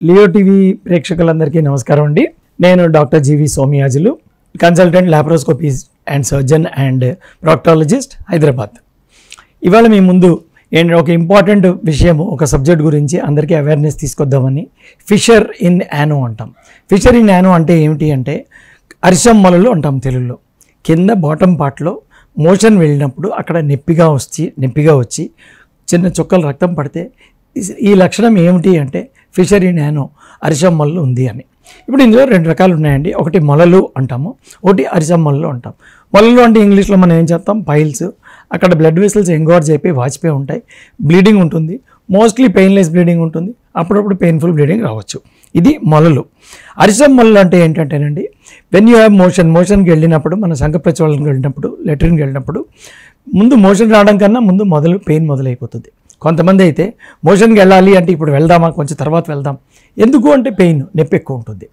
Leo TV ప్రేక్షకులందరికీ నమస్కారం అండి. నేను doctor G V Somayajulu, consultant laparoscopy and surgeon and proctologist, Hyderabad. ఇవాళ మీ ముందు ఒక ఇంపార్టెంట్ విషయం, ఒక సబ్జెక్ట్ గురించి అందరికీ అవేర్నెస్ తీసుకొద్దామని. ఫిషర్ ఇన్ యానో అంటాం. ఫిషర్ ఇన్ యానో అంటే ఏమిటి అంటే అరిశం మొలలు అంటాం తెలుగులో. కింద బాటమ్ పార్ట్లో మోషన్ వెళ్ళినప్పుడు అక్కడ నొప్పిగా వచ్చి చిన్న చుక్కలు రక్తం పడితే ఈ లక్షణం ఏమిటి అంటే ఫిషర్ ఇన్ యానో, అరిశం మొలలు ఉంది అని. ఇప్పుడు ఇందులో రెండు రకాలు ఉన్నాయండి. ఒకటి మొలలు అంటాము, ఒకటి అరిశం మొలలు అంటాం. మొలలు అంటే ఇంగ్లీష్లో మనం ఏం చేస్తాం, పైల్స్. అక్కడ బ్లడ్ వెసల్స్ ఎంగార్జ్ అయిపోయి వాచిపోయి ఉంటాయి, బ్లీడింగ్ ఉంటుంది. మోస్ట్లీ పెయిన్లెస్ బ్లీడింగ్ ఉంటుంది, అప్పుడప్పుడు పెయిన్ఫుల్ బ్లీడింగ్ రావచ్చు. ఇది మొలలు. అరిశం మొలలు అంటే ఏంటంటేనండి, వెన్ యూ హ్యావ్ మోషన్కి వెళ్ళినప్పుడు, మన సంఘప్రచోళనకి వెళ్ళినప్పుడు, లెట్రిన్కి వెళ్ళినప్పుడు ముందు మోషన్ రావడం కన్నా ముందు పెయిన్ మొదలైపోతుంది. కొంతమంది అయితే మోషన్కి వెళ్ళాలి అంటే ఇప్పుడు వెళ్దామా, కొంచెం తర్వాత వెళ్దాం, ఎందుకు అంటే నొప్పి ఎక్కువ ఉంటుంది,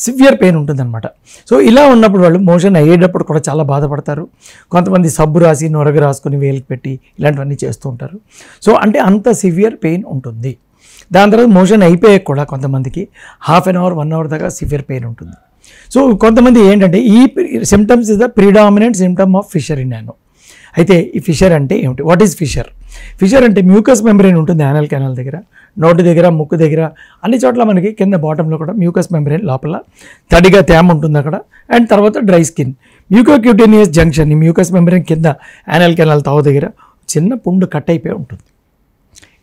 సివియర్ పెయిన్ ఉంటుంది అనమాట. సో ఇలా ఉన్నప్పుడు వాళ్ళు మోషన్ అయ్యేటప్పుడు కూడా చాలా బాధపడతారు. కొంతమంది సబ్బు రాసి నొరగ రాసుకొని వేలికి పెట్టి ఇలాంటివన్నీ చేస్తూ ఉంటారు. సో అంటే అంత సివియర్ పెయిన్ ఉంటుంది. దాని తర్వాత మోషన్ అయిపోయాక కూడా కొంతమందికి హాఫ్ అన్ అవర్ 1 అవర్ దాకా సివియర్ పెయిన్ ఉంటుంది. సో కొంతమంది ఏంటంటే ఈ symptoms is the predominant symptom of fissure in ano. అయితే ఈ ఫిషర్ అంటే ఏమిటి? What is fissure? ఫిషర్ అంటే మ్యూకస్ మెంబ్రెయిన్ ఉంటుంది యానల్ కెనాల్ దగ్గర, నోటి దగ్గర, ముక్కు దగ్గర, అన్ని చోట్ల మనకి కింద బాటంలో కూడా మ్యూకస్ మెంబ్రెయిన్ లోపల తడిగా తేమ ఉంటుంది అక్కడ. అండ్ తర్వాత డ్రై స్కిన్, మ్యూకోక్యూటేనియస్ జంక్షన్, ఈ మ్యూకస్ మెంబ్రెయిన్ కింద యానల్ కెనాల్ తావు దగ్గర చిన్న పుండు కట్ అయిపోయి ఉంటుంది.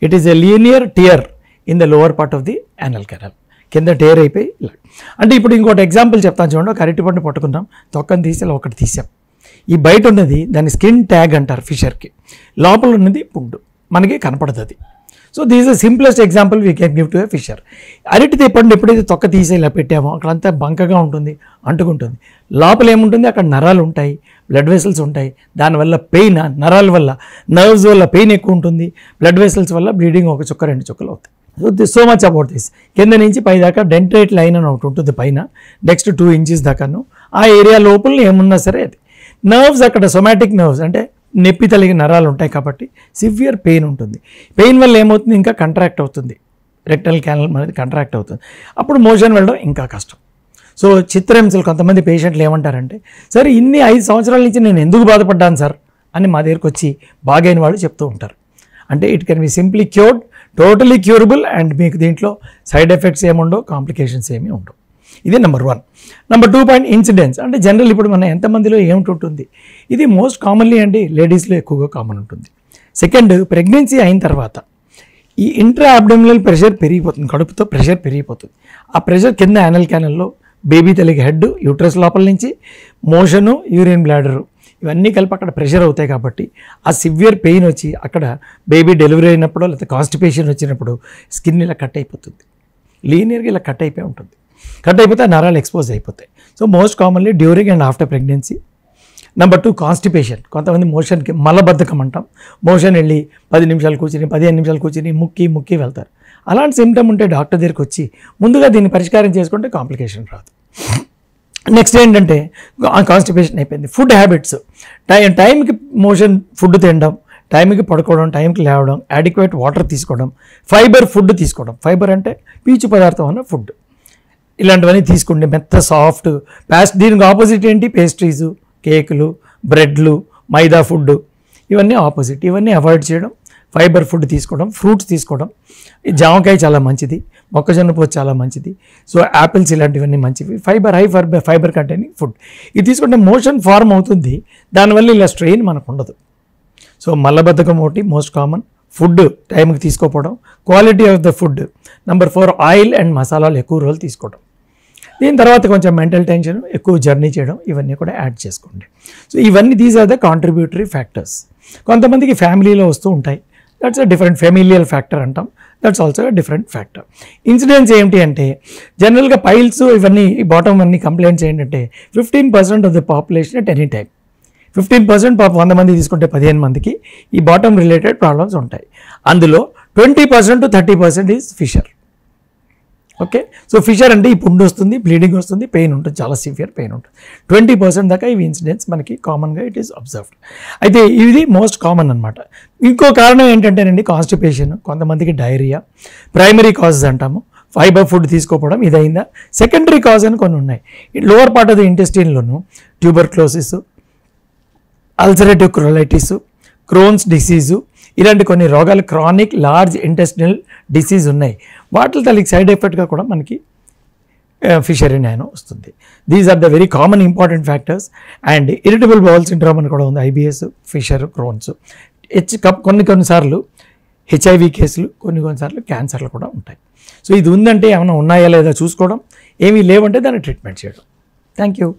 It is a linear tear in the lower part of the anal canal, కింద టేర్ అయిపోయి ఇలా. అంటే ఇప్పుడు ఇంకోటి ఎగ్జాంపుల్ చెప్తాను చూడండి. ఒక అరటి పండు పట్టుకున్నాం, తొక్కను తీసి ఇలా ఒకటి తీసాం. ఈ బయట ఉన్నది దాన్ని స్కిన్ ట్యాగ్ అంటారు ఫిషర్కి, లోపల ఉన్నది పుండు మనకి కనపడుతుంది. So this is the simplest example we can give to a fissure. అరటి పండు ఎప్పుడైతే తొక్క తీసి ఇలా పెట్టామో అక్కడంతా బంకగా ఉంటుంది, అంటుకుంటుంది. లోపల ఏముంటుంది, అక్కడ నరాలు ఉంటాయి, బ్లడ్ వెసల్స్ ఉంటాయి. దానివల్ల పెయిన్, నరాల వల్ల, నర్వ్స్ వల్ల పెయిన్ ఎక్కువ ఉంటుంది, బ్లడ్ వెసల్స్ వల్ల బ్లీడింగ్ 1 చుక్క 2 చుక్కలు అవుతాయి. So much about this. కింద నుంచి పై దాకా డెంట్రేట్ లైన్ అని ఒకటి ఉంటుంది పైన, నెక్స్ట్ 2 ఇంచెస్ దాకాను. ఆ ఏరియా లోపల ఏమున్నా సరే అది నర్వ్స్, అక్కడ సొమాటిక్ నర్వ్స్ అంటే నొప్పి తలిగిన నరాలు ఉంటాయి కాబట్టి సివియర్ పెయిన్ ఉంటుంది. పెయిన్ వల్ల ఏమవుతుంది, ఇంకా కంట్రాక్ట్ అవుతుంది, రెక్టల్ క్యానల్ అనేది కంట్రాక్ట్ అవుతుంది. అప్పుడు మోషన్ వెళ్ళడం ఇంకా కష్టం. సో చిత్రహింసలు కొంతమంది పేషెంట్లు ఏమంటారంటే, సరే ఇన్ని 5 సంవత్సరాల నుంచి నేను ఎందుకు బాధపడ్డాను సార్ అని మా దగ్గరికి వచ్చి బాగైన వాళ్ళు చెప్తూ ఉంటారు. అంటే it can be simply cured, totally curable, and మీకు దీంట్లో సైడ్ ఎఫెక్ట్స్ ఏముండవు, కాంప్లికేషన్స్ ఏమీ ఉండవు. ఇది నెంబర్ 1. Number 2 point incidence. అంటే జనరల్ ఇప్పుడు మన ఎంతమందిలో ఏమిటి ఉంటుంది, ఇది మోస్ట్ కామన్లీ అండి లేడీస్లో ఎక్కువగా కామన్ ఉంటుంది. సెకండ్, ప్రెగ్నెన్సీ అయిన తర్వాత ఈ ఇంట్రా అబ్డోమినల్ ప్రెషర్ పెరిగిపోతుంది, కడుపుతో ప్రెషర్ పెరిగిపోతుంది. ఆ ప్రెషర్ కింద యానల్ క్యానల్లో బేబీ తల్లికి హెడ్, యూట్రస్ లోపల నుంచి మోషను, యూరిన్ బ్లాడరు ఇవన్నీ కలిపి అక్కడ ప్రెషర్ అవుతాయి. కాబట్టి ఆ సివియర్ పెయిన్ వచ్చి అక్కడ బేబీ డెలివరీ అయినప్పుడు లేకపోతే కాన్స్టిపేషన్ వచ్చినప్పుడు స్కిన్ ఇలా కట్ అయిపోతుంది, లీనియర్గా ఇలా కట్ అయిపోయి ఉంటుంది. కట్ అయిపోతే నరాలు ఎక్స్పోజ్ అయిపోతాయి. So most commonly during and after pregnancy. Number 2, constipation. కొంతమంది మోషన్కి మలబద్ధకం అంటాం, మోషన్ వెళ్ళి 10 నిమిషాలు కూర్చుని 15 నిమిషాలు కూర్చుని ముక్కి వెళ్తారు. అలాంటి సిమ్టమ్ ఉంటే డాక్టర్ దగ్గరికి వచ్చి ముందుగా దీన్ని పరిష్కారం చేసుకుంటే కాంప్లికేషన్ రాదు. నెక్స్ట్ ఏంటంటే కాన్స్టిపేషన్ అయిపోయింది. ఫుడ్ హ్యాబిట్స్, టైంకి మోషన్ ఫుడ్ తినడం, టైంకి పడుకోవడం, టైంకి లేవడం, అడిక్వేట్ వాటర్ తీసుకోవడం, ఫైబర్ ఫుడ్ తీసుకోవడం. ఫైబర్ అంటే పీచు పదార్థం అన్న ఫుడ్, ఇలాంటివన్నీ తీసుకుంటే మెత్త సాఫ్ట్ దీనికి ఆపోజిట్ ఏంటి, పేస్ట్రీసు, కేకులు, బ్రెడ్లు, మైదా ఫుడ్, ఇవన్నీ ఆపోజిట్. ఇవన్నీ అవాయిడ్ చేయడం, ఫైబర్ ఫుడ్ తీసుకోవడం, ఫ్రూట్స్ తీసుకోవడం. జామకాయ చాలా మంచిది, మొక్కజొన్న పొత్తు చాలా మంచిది, సో యాపిల్స్ ఇలాంటివన్నీ మంచివి. హై ఫైబర్ కంటైనింగ్ ఫుడ్ ఇది తీసుకుంటే మోషన్ ఫార్మ్ అవుతుంది, దానివల్ల ఇలా స్ట్రెయిన్ మనకు ఉండదు. సో మలబద్ధకం ఒకటి మోస్ట్ కామన్. ఫుడ్ టైంకి తీసుకోకపోవడం, quality of the food. Number 4, oil and మసాలాలు ఎక్కువ రోజులు తీసుకోవడం. దీని తర్వాత కొంచెం మెంటల్ టెన్షన్, ఎక్కువ జర్నీ చేయడం, ఇవన్నీ కూడా యాడ్ చేసుకోండి. సో ఇవన్నీ these are the contributory factors. కొంతమందికి ఫ్యామిలీలో వస్తూ ఉంటాయి, that's a different, familial factor అంటాం, that's also a different factor. Incidence ఏంటి అంటే జనరల్గా పైల్స్ ఇవన్నీ బాటమ్ అన్ని కంప్లైంట్స్ ఏంటంటే 15% of the population at any time. 15% 100 మంది తీసుకుంటే 15 మందికి ఈ బాటమ్ రిలేటెడ్ ప్రాబ్లమ్స్ ఉంటాయి. అందులో 20% to 30% is fissure. Okay, so fissure అంటే ఈ పుండు వస్తుంది, బ్లీడింగ్ వస్తుంది, పెయిన్ ఉంటుంది, చాలా సివియర్ పెయిన్ ఉంటుంది. 20% దాకా ఇవి ఇన్సిడెంట్స్ మనకి కామన్గా ఇట్ ఈస్ అబ్జర్వ్డ్. అయితే ఇది మోస్ట్ కామన్ అనమాట. ఇంకో కారణం ఏంటంటేనండి కాన్స్టిపేషన్, కొంతమందికి డైరియా, ప్రైమరీ కాజెస్ అంటాము, ఫైబర్ ఫుడ్ తీసుకోకపోవడం ఇదైందా. సెకండరీ కాజ్ అని కొన్ని ఉన్నాయి. లోవర్ పార్ట్ ఆఫ్ ది ఇంటెస్టిన్లోను tuberculosis, ulcerative colitis, Crohn's disease, ఇలాంటి కొన్ని రోగాలు, క్రానిక్ లార్జ్ ఇంటెస్టినల్ డిసీజ్ ఉన్నాయి. వాటి తల్లికి సైడ్ ఎఫెక్ట్గా కూడా మనకి ఫిషరీ నానో వస్తుంది. These are the very common important factors. And irritable bowel syndrome అని కూడా ఉంది, ఐబిఎస్, ఫిషర్, క్రోన్స్. కొన్నిసార్లు హెచ్ఐవి కేసులు, కొన్నిసార్లు క్యాన్సర్లు కూడా ఉంటాయి. సో ఇది ఉందంటే ఏమైనా ఉన్నాయా లేదా చూసుకోవడం, ఏమీ లేవంటే దాన్ని ట్రీట్మెంట్ చేయడం. Thank you.